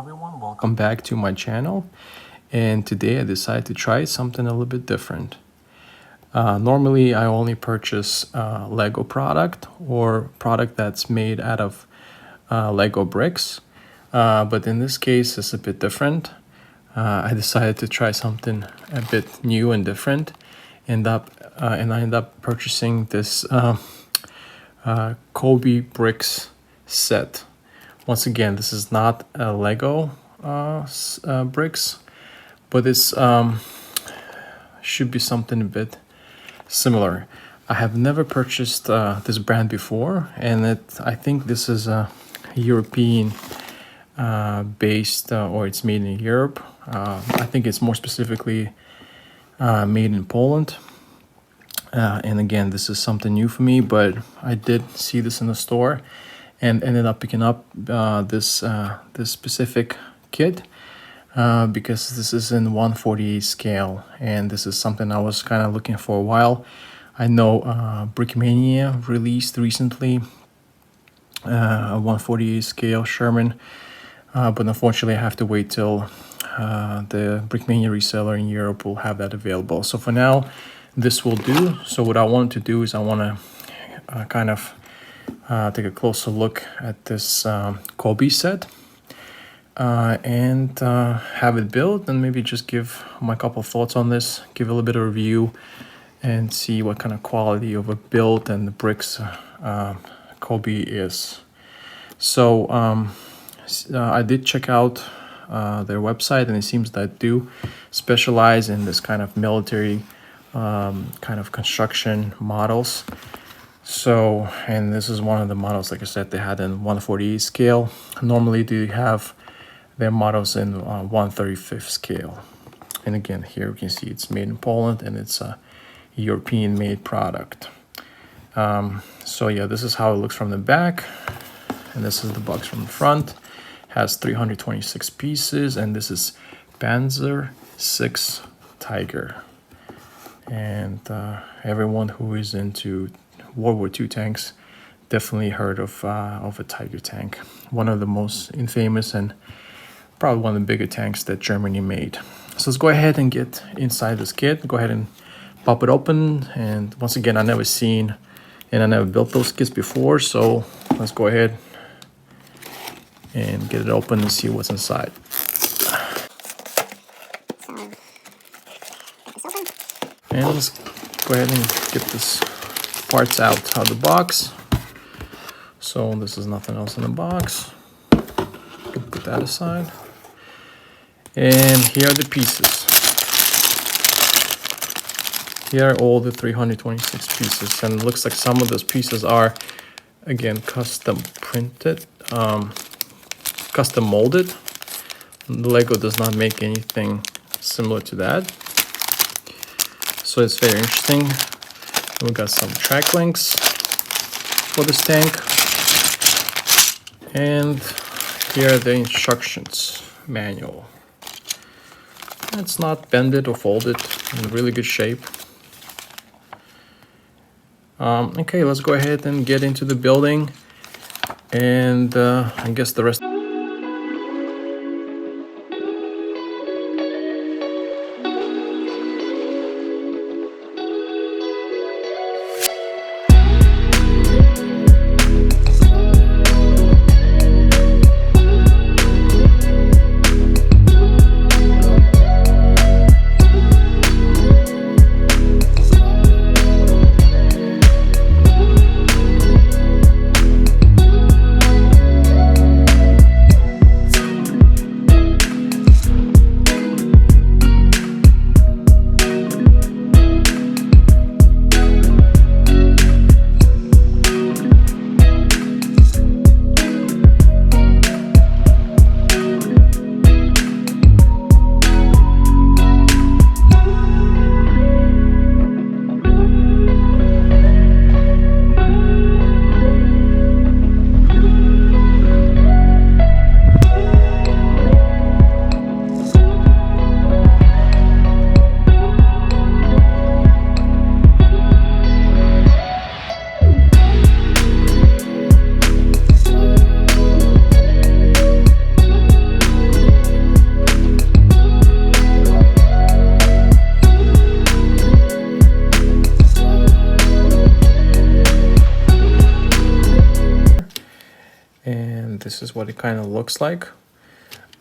Everyone, welcome back to my channel, and today I decided to try something a little bit different. Normally I only purchase Lego product or product that's made out of Lego bricks, but in this case it's a bit different. I decided to try something a bit new and different, and I ended up purchasing this Cobi bricks set. Once again, this is not a Lego bricks, but it's should be something a bit similar. I have never purchased this brand before, and I think this is a European based, or it's made in Europe. I think it's more specifically made in Poland. And again, this is something new for me, but I did see this in the store and ended up picking up this specific kit because this is in 1/48 scale, and this is something I was kind of looking for a while. I know Brickmania released recently a 1/48 scale Sherman, but unfortunately I have to wait till the Brickmania reseller in Europe will have that available. So for now, this will do. So what I want to do is I want to kind of take a closer look at this Cobi set and have it built, and maybe just give my couple thoughts on this, give a little bit of review, and see what kind of quality of a build and the bricks Cobi is. So I did check out their website, and it seems that they do specialize in this kind of military kind of construction models. So, and this is one of the models, like I said, they had in 1/48 scale. Normally they have their models in 1/35 scale. And again, here you can see it's made in Poland, and it's a European made product. So yeah, this is how it looks from the back, and this is the box from the front. Has 326 pieces, and this is Panzer VI Tiger. And everyone who is into World War II tanks definitely heard of a Tiger tank, one of the most infamous and probably one of the bigger tanks that Germany made. So let's go ahead and get inside this kit. Go ahead and pop it open. And once again, I never seen and I never built those kits before, so let's go ahead and get it open and see what's inside. And let's go ahead and get this parts out of the box. So this is nothing else in the box. Put that aside. And here are the pieces. Here are all the 326 pieces, and it looks like some of those pieces are, again, custom printed, custom molded. Lego does not make anything similar to that. So it's very interesting. We got some track links for this tank, and here are the instructions manual. It's not bended or folded, in really good shape. Okay, let's go ahead and get into the building, and I guess the rest. this is what it kind of looks like.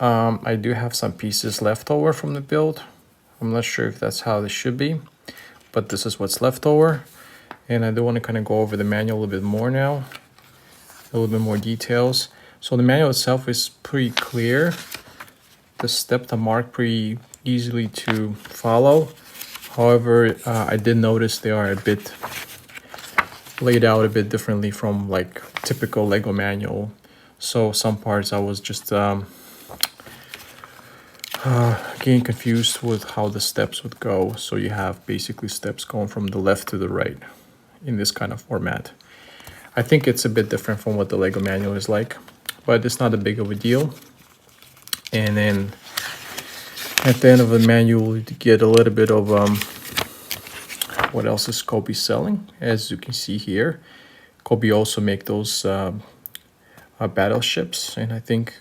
I do have some pieces left over from the build. I'm not sure if that's how this should be, but this is what's left over. And I do want to kind of go over the manual a little bit more now, a little bit more details. So the manual itself is pretty clear. The steps are marked pretty easily to follow. However, I did notice they are a bit laid out a bit differently from like typical Lego manual. So some parts I was just getting confused with how the steps would go. So you have basically steps going from the left to the right in this kind of format. I think it's a bit different from what the Lego manual is like, but it's not a big of a deal. And then at the end of the manual, you get a little bit of what else is Cobi selling. As you can see here, Cobi also make those battleships, and I think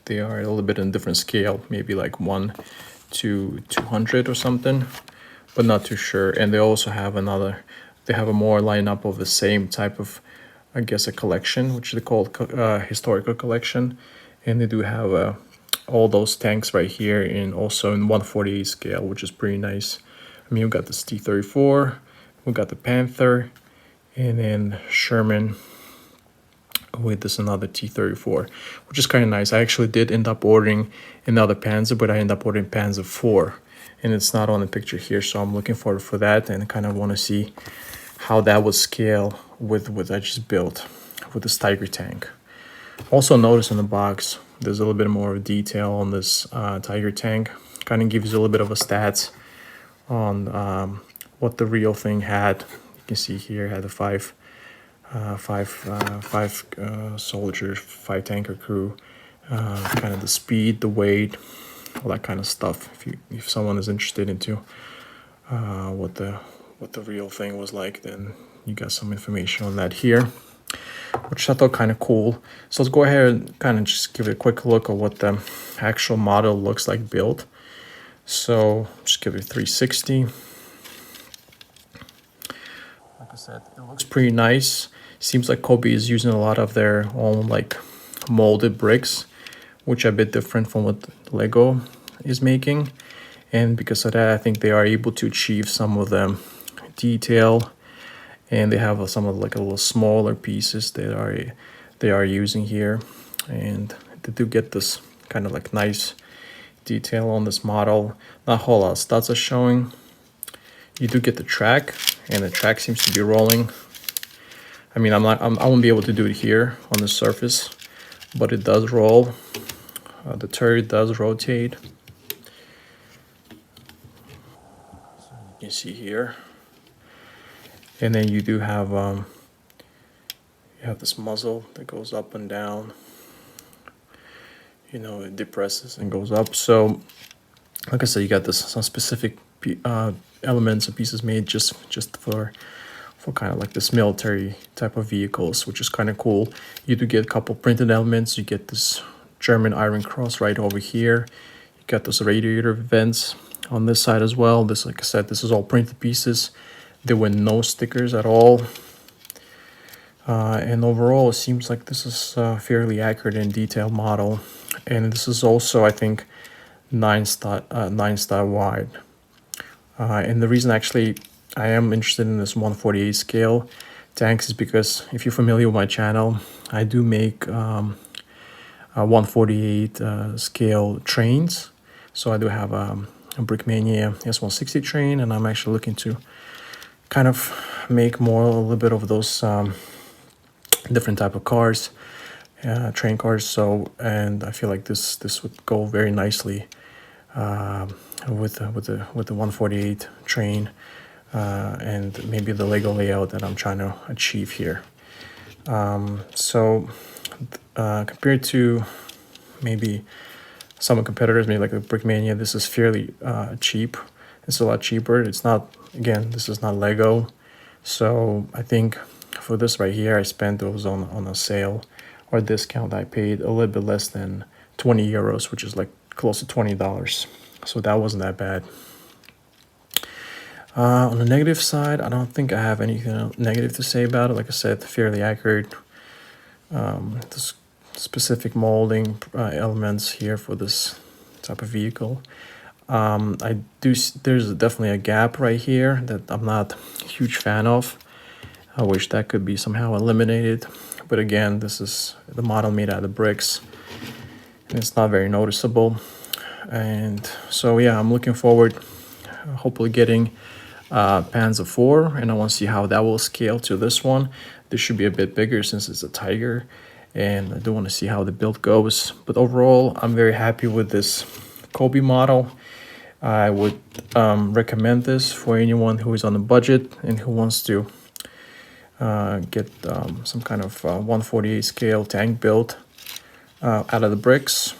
they are a little bit in a different scale, maybe like 1 to 200 or something, but not too sure. And they also have they have a more lineup of the same type of, I guess, a collection, which they call historical collection. And they do have all those tanks right here, and also in 1/48 scale, which is pretty nice. I mean, we got this T-34, we got the Panther, and then Sherman with this another T-34, which is kind of nice. I actually did end up ordering another Panzer, but I ended up ordering Panzer 4, and it's not on the picture here, so I'm looking forward for that, and kind of want to see how that would scale with what I just built with this Tiger tank. Also notice in the box, there's a little bit more detail on this Tiger tank. Kind of gives you a little bit of a stats on what the real thing had. You can see here it had a five soldier, 5 tanker crew, kind of the speed, the weight, all that kind of stuff. If someone is interested into what the real thing was like, then you got some information on that here, which I thought kind of cool. So let's go ahead and kind of just give it a quick look at what the actual model looks like built. So just give it a 360. Like I said, it looks pretty nice. Seems like Cobi is using a lot of their own like molded bricks, which are a bit different from what Lego is making. And because of that, I think they are able to achieve some of the detail, and they have some of like a little smaller pieces that they are using here, and they do get this kind of like nice detail on this model. Not a whole lot of studs are showing. You do get the track, and the track seems to be rolling. I mean, I won't be able to do it here on the surface, but it does roll. The turret does rotate. So you can see here. And then you do have you have this muzzle that goes up and down. You know, it depresses and goes up. So, like I said, you got some specific elements and pieces made just for kind of like this military type of vehicles, which is kind of cool. You do get a couple printed elements. You get this German Iron Cross right over here. You got those radiator vents on this side as well. This, like I said, this is all printed pieces. There were no stickers at all. And overall, it seems like this is a fairly accurate and detailed model. And this is also, I think, 9-star wide. And the reason actually I am interested in this 1/48 scale tanks is because if you're familiar with my channel, I do make 1/48 scale trains. So I do have a Brickmania S160 train, and I'm actually looking to kind of make a little bit of those different type of cars, train cars. So, and I feel like this would go very nicely with the 1/48 train, and maybe the Lego layout that I'm trying to achieve here. So compared to maybe some competitors, maybe like a Brickmania, this is fairly cheap. It's a lot cheaper. It's not, again, this is not Lego. So I think for this right here, I spent those on a sale or discount. I paid a little bit less than 20 euros, which is like close to $20. So that wasn't that bad. On the negative side, I don't think I have anything negative to say about it. Like I said, fairly accurate. This specific molding elements here for this type of vehicle. There's definitely a gap right here that I'm not a huge fan of. I wish that could be somehow eliminated, but again, this is the model made out of bricks and it's not very noticeable. And so yeah, I'm looking forward hopefully getting Panzer 4, and I want to see how that will scale to this one. This should be a bit bigger since it's a Tiger, and I do want to see how the build goes. But overall, I'm very happy with this Cobi model. I would recommend this for anyone who is on a budget and who wants to get some kind of 148 scale tank build out of the bricks.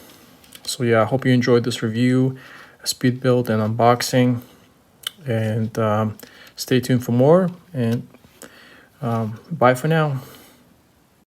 So yeah, I hope you enjoyed this review, speed build and unboxing, and stay tuned for more, and bye for now.